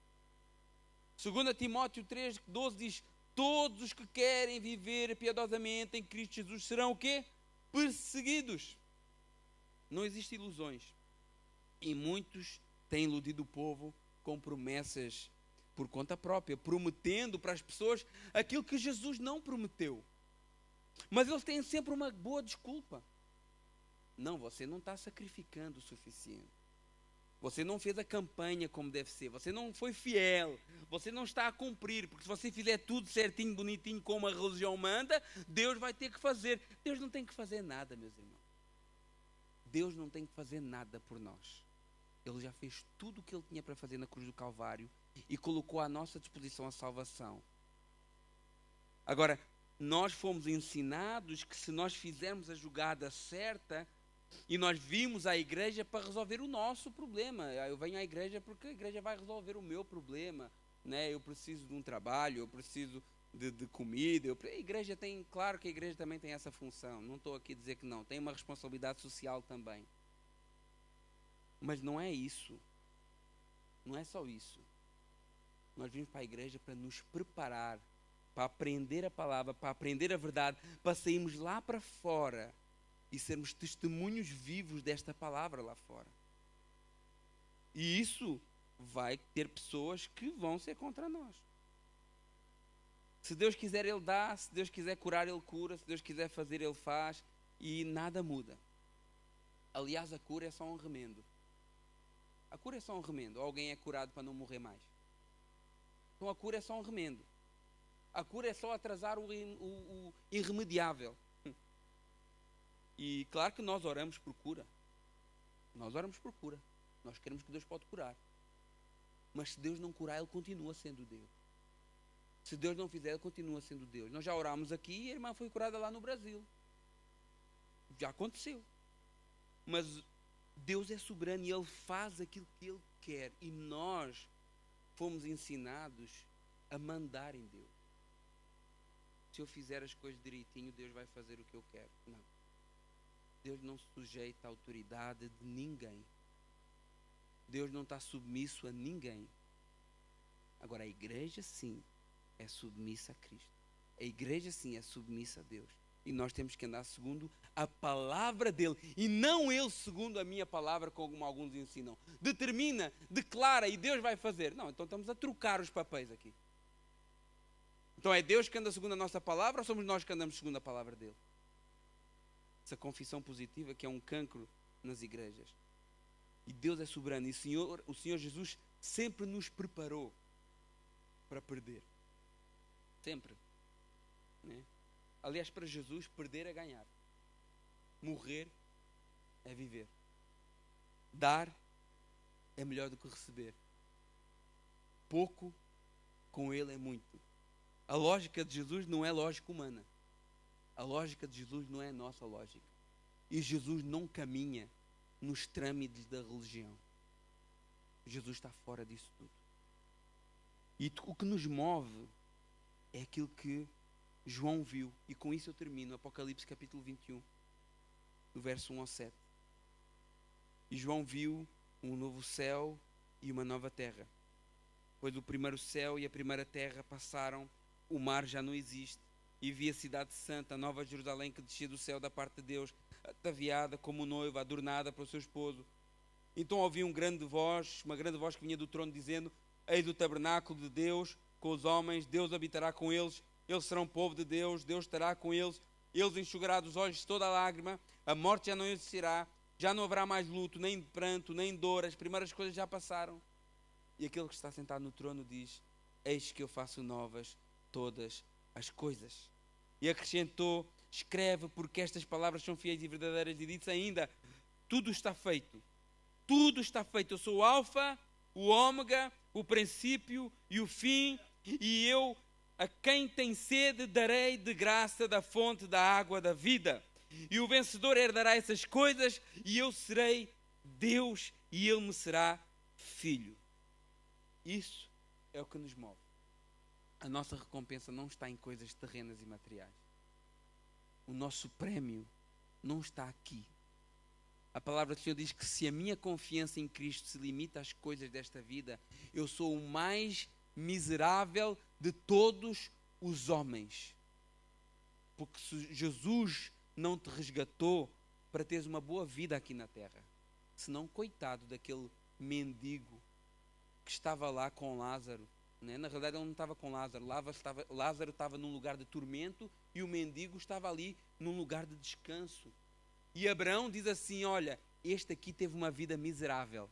2 Timóteo 3:12 diz: todos os que querem viver piedosamente em Cristo Jesus serão o quê? Perseguidos. Não existem ilusões. E muitos têm iludido o povo com promessas por conta própria, prometendo para as pessoas aquilo que Jesus não prometeu. Mas eles têm sempre uma boa desculpa. Não, você não está sacrificando o suficiente. Você não fez a campanha como deve ser. Você não foi fiel. Você não está a cumprir. Porque se você fizer tudo certinho, bonitinho, como a religião manda, Deus vai ter que fazer. Deus não tem que fazer nada, meus irmãos. Deus não tem que fazer nada por nós. Ele já fez tudo o que Ele tinha para fazer na cruz do Calvário e colocou à nossa disposição a salvação. Agora, nós fomos ensinados que se nós fizermos a jogada certa, e nós vimos a igreja para resolver o nosso problema. Eu venho à igreja porque a igreja vai resolver o meu problema, né? Eu preciso de um trabalho, eu preciso de comida. A igreja tem, claro que a igreja também tem essa função. Não estou aqui a dizer que não. Tem uma responsabilidade social também. Mas não é isso. Não é só isso. Nós vimos para a igreja para nos preparar, para aprender a palavra, para aprender a verdade, para sairmos lá para fora e sermos testemunhos vivos desta palavra lá fora. E isso vai ter pessoas que vão ser contra nós. Se Deus quiser, Ele dá. Se Deus quiser curar, Ele cura. Se Deus quiser fazer, Ele faz. E nada muda. Aliás, a cura é só um remendo. A cura é só um remendo. Alguém é curado para não morrer mais. Então a cura é só um remendo. A cura é só atrasar o irremediável. E claro que nós oramos por cura. Nós oramos por cura. Nós queremos que Deus pode curar. Mas se Deus não curar, Ele continua sendo Deus. Se Deus não fizer, Ele continua sendo Deus. Nós já orámos aqui e a irmã foi curada lá no Brasil. Já aconteceu. Mas Deus é soberano e Ele faz aquilo que Ele quer. E nós fomos ensinados a mandar em Deus. Se eu fizer as coisas direitinho, Deus vai fazer o que eu quero. Não. Deus não se sujeita à autoridade de ninguém. Deus não está submisso a ninguém. Agora, a igreja, sim, é submissa a Cristo. A igreja, sim, é submissa a Deus. E nós temos que andar segundo a palavra dEle. E não Ele segundo a minha palavra, como alguns ensinam. Determina, declara e Deus vai fazer. Não, então estamos a trocar os papéis aqui. Então é Deus que anda segundo a nossa palavra ou somos nós que andamos segundo a palavra dEle? Essa confissão positiva que é um cancro nas igrejas. E Deus é soberano. E o Senhor Jesus sempre nos preparou para perder. Sempre. Né? Aliás, para Jesus, perder é ganhar. Morrer é viver. Dar é melhor do que receber. Pouco com Ele é muito. A lógica de Jesus não é lógica humana. A lógica de Jesus não é a nossa lógica. E Jesus não caminha nos trâmites da religião. Jesus está fora disso tudo. E o que nos move é aquilo que João viu. E com isso eu termino. Apocalipse capítulo 21, do verso 1 ao 7. E João viu um novo céu e uma nova terra. Pois o primeiro céu e a primeira terra passaram, o mar já não existe. E vi a cidade santa, a nova Jerusalém, que descia do céu da parte de Deus, ataviada como noiva, adornada para o seu esposo. Então ouvi uma grande voz que vinha do trono, dizendo: Eis o tabernáculo de Deus com os homens, Deus habitará com eles, eles serão povo de Deus, Deus estará com eles, eles enxugará dos olhos de toda a lágrima, a morte já não existirá, já não haverá mais luto, nem pranto, nem dor, as primeiras coisas já passaram. E aquele que está sentado no trono diz: Eis que eu faço novas todas as coisas. E acrescentou: escreve, porque estas palavras são fiéis e verdadeiras. E disse ainda: tudo está feito. Tudo está feito. Eu sou o alfa, o ômega, o princípio e o fim. E eu, a quem tem sede, darei de graça da fonte da água da vida. E o vencedor herdará essas coisas, e eu serei Deus, e ele me será filho. Isso é o que nos move. A nossa recompensa não está em coisas terrenas e materiais. O nosso prémio não está aqui. A palavra do Senhor diz que se a minha confiança em Cristo se limita às coisas desta vida, eu sou o mais miserável de todos os homens. Porque se Jesus não te resgatou para teres uma boa vida aqui na terra, senão coitado daquele mendigo que estava lá com Lázaro né? Na realidade ele não estava com Lázaro. Lázaro estava num lugar de tormento e o mendigo estava ali num lugar de descanso. E Abraão diz assim, olha, este aqui teve uma vida miserável,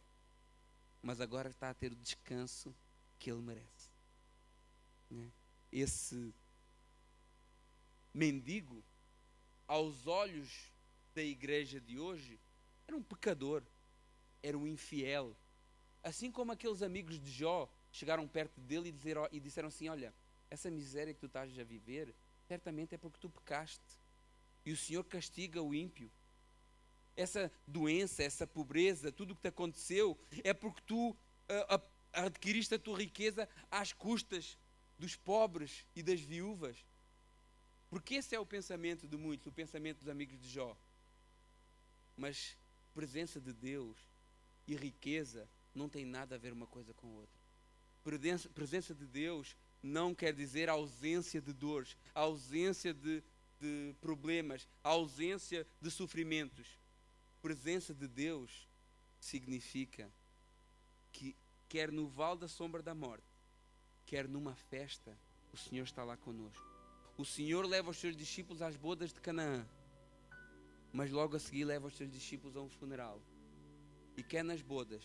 mas agora está a ter o descanso que ele merece, né? Esse mendigo, aos olhos da igreja de hoje, era um pecador, era um infiel. Assim como aqueles amigos de Jó chegaram perto dele e disseram assim, olha, essa miséria que tu estás a viver, certamente é porque tu pecaste. E o Senhor castiga o ímpio. Essa doença, essa pobreza, tudo o que te aconteceu, é porque tu adquiriste a tua riqueza às custas dos pobres e das viúvas. Porque esse é o pensamento de muitos, o pensamento dos amigos de Jó. Mas presença de Deus e riqueza não tem nada a ver uma coisa com a outra. Presença de Deus não quer dizer ausência de dores, ausência de problemas, ausência de sofrimentos. Presença de Deus significa que quer no vale da sombra da morte, quer numa festa, o Senhor está lá conosco. O Senhor leva os seus discípulos às bodas de Canaã, mas logo a seguir leva os seus discípulos a um funeral. E quer nas bodas,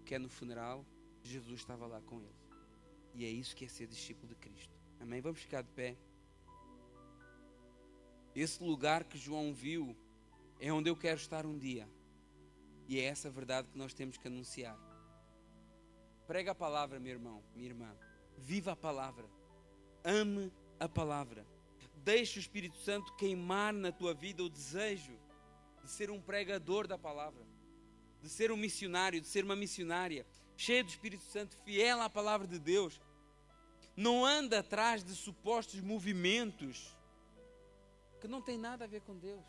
quer no funeral, Jesus estava lá com eles. E é isso que é ser discípulo de Cristo. Amém? Vamos ficar de pé. Esse lugar que João viu é onde eu quero estar um dia. E é essa verdade que nós temos que anunciar. Prega a palavra, meu irmão, minha irmã. Viva a palavra. Ame a palavra. Deixe o Espírito Santo queimar na tua vida o desejo de ser um pregador da palavra, de ser um missionário, de ser uma missionária, cheio do Espírito Santo, fiel à palavra de Deus. Não anda atrás de supostos movimentos que não têm nada a ver com Deus.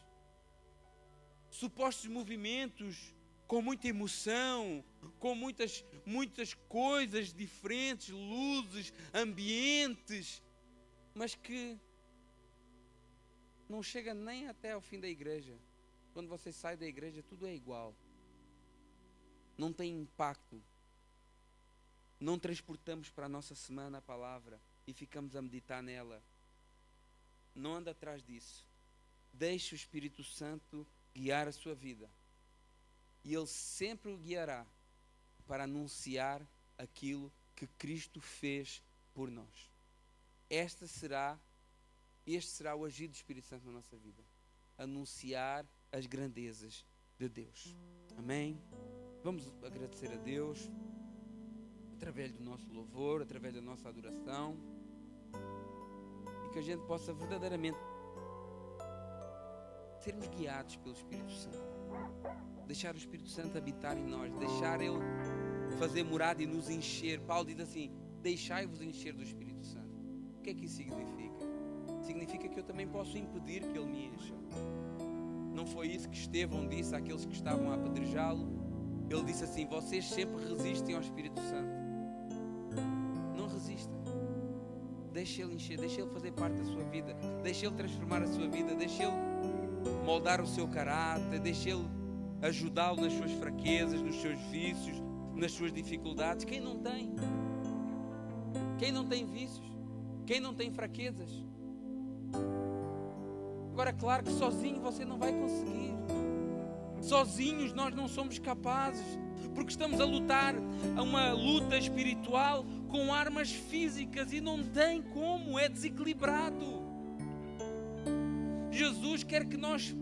Supostos movimentos com muita emoção, com muitas coisas diferentes, luzes, ambientes, mas que não chega nem até ao fim da igreja. Quando você sai da igreja, tudo é igual. Não tem impacto. Não transportamos para a nossa semana a palavra e ficamos a meditar nela. Não anda atrás disso. Deixe o Espírito Santo guiar a sua vida. E Ele sempre o guiará para anunciar aquilo que Cristo fez por nós. Este será o agir do Espírito Santo na nossa vida. Anunciar as grandezas de Deus. Amém? Vamos agradecer a Deus através do nosso louvor, através da nossa adoração, e que a gente possa verdadeiramente sermos guiados pelo Espírito Santo. Deixar o Espírito Santo habitar em nós, deixar Ele fazer morada e nos encher. Paulo diz assim: deixai-vos encher do Espírito Santo. O que é que isso significa? Significa que eu também posso impedir que Ele me encha. Não foi isso que Estevão disse àqueles que estavam a apedrejá-lo? Ele disse assim: vocês sempre resistem ao Espírito Santo. Não resistam. Deixe Ele encher, deixe Ele fazer parte da sua vida, deixe Ele transformar a sua vida, deixe Ele moldar o seu caráter, deixe Ele ajudá-lo nas suas fraquezas, nos seus vícios, nas suas dificuldades. Quem não tem? Quem não tem vícios? Quem não tem fraquezas? Agora, claro que sozinho você não vai conseguir. Sozinhos nós não somos capazes, porque estamos a lutar uma luta espiritual com armas físicas e não tem como, é desequilibrado. Jesus quer que nós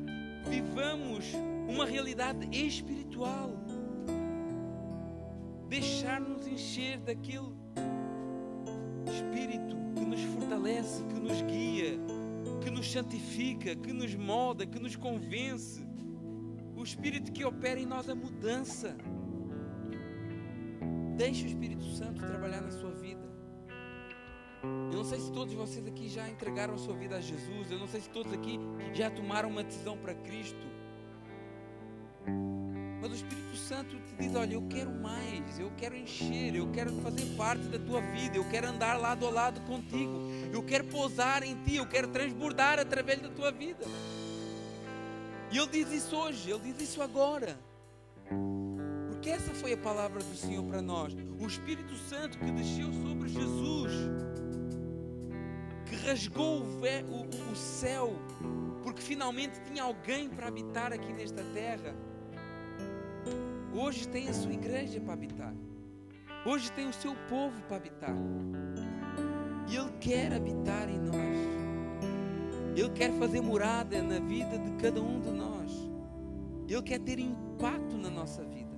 vivamos uma realidade espiritual, deixar-nos encher daquele Espírito que nos fortalece, que nos guia, que nos santifica, que nos molda, que nos convence. O Espírito que opera em nós a mudança. Deixe o Espírito Santo trabalhar na sua vida. Eu não sei se todos vocês aqui já entregaram a sua vida a Jesus. Eu não sei se todos aqui já tomaram uma decisão para Cristo. Mas o Espírito Santo te diz: olha, eu quero mais, eu quero encher, eu quero fazer parte da tua vida, eu quero andar lado a lado contigo, eu quero pousar em ti, eu quero transbordar através da tua vida. E Ele diz isso hoje, Ele diz isso agora. Porque essa foi a palavra do Senhor para nós. O Espírito Santo que desceu sobre Jesus rasgou o céu, porque finalmente tinha alguém para habitar aqui nesta terra. Hoje tem a sua igreja para habitar. Hoje tem o seu povo para habitar. E Ele quer habitar em nós. Ele quer fazer morada na vida de cada um de nós. Ele quer ter impacto na nossa vida.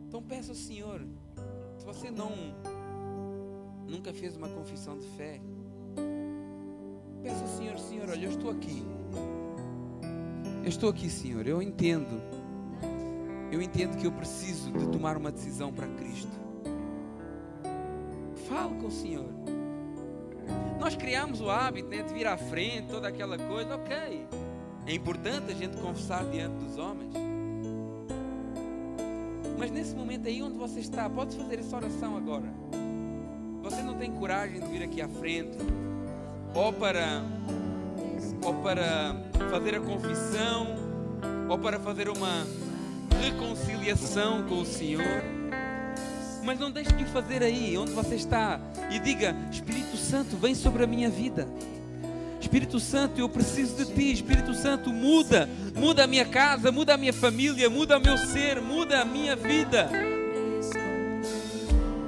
Então peça ao Senhor, se você nunca fez uma confissão de fé, peça ao Senhor: Senhor, olha, eu estou aqui. Eu estou aqui, Senhor. Eu entendo que eu preciso de tomar uma decisão para Cristo. Fale com o Senhor. Nós criamos o hábito, né, de vir à frente, toda aquela coisa. Ok, é importante a gente confessar diante dos homens, mas nesse momento aí onde você está, pode fazer essa oração agora. Você não tem coragem de vir aqui à frente, ou para fazer a confissão, ou para fazer uma reconciliação com o Senhor, mas não deixe de o fazer aí onde você está e diga: Espírito Santo, vem sobre a minha vida. Espírito Santo, eu preciso de Ti. Espírito Santo, muda a minha casa, muda a minha família, muda o meu ser, muda a minha vida.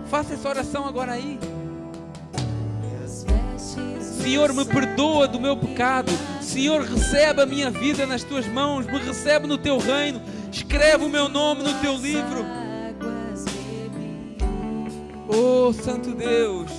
Faça essa oração agora aí. Senhor, me perdoa do meu pecado. Senhor, recebe a minha vida nas Tuas mãos, me recebe no Teu reino, escreve o meu nome no Teu livro. Oh, Santo Deus,